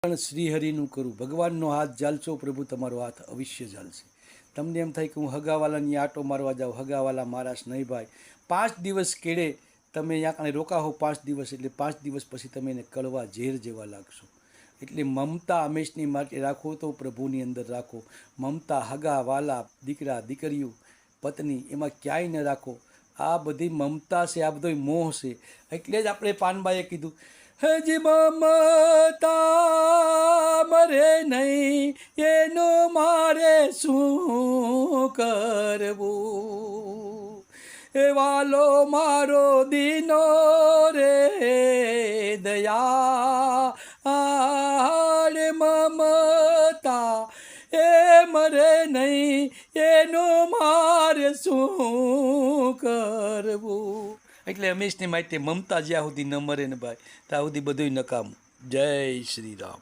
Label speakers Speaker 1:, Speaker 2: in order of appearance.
Speaker 1: પણ શ્રીહરિનું કરું, ભગવાનનો હાથ ઝાલશો પ્રભુ તમારો હાથ અવશ્ય ઝાલશે. તમને એમ થાય કે હું હગાવાલાની આટો મારવા જાઉં, હગાવાલા મારાશ નહીં ભાઈ. 5 દિવસ કેળે તમે ત્યાં કાણે રોકાહો 5 દિવસ, એટલે 5 દિવસ પછી તમે એને કડવા ઝેર જેવા લાગશો. એટલે મમતા હંમેશની માટે રાખો તો પ્રભુની અંદર રાખો. મમતા હગા વાલા, દીકરા દીકરીઓ, પત્ની, એમાં ક્યાંય ન રાખો. આ બધી મમતા છે, આ બધો મોહ છે. એટલે જ આપણે પાનબાઈએ કીધું, હજી મમતા મરે નહીં, એનું મારે શું કરવું. એ વાલો મારો દીનો રે દયા મમતા એ મરે નહીં, એનું મારે શું કરવું. એટલે હંમેશને માટે મમતા જ્યાં સુધી ન મરે ને ભાઈ, ત્યાં સુધી બધું નકામું. જય શ્રી રામ.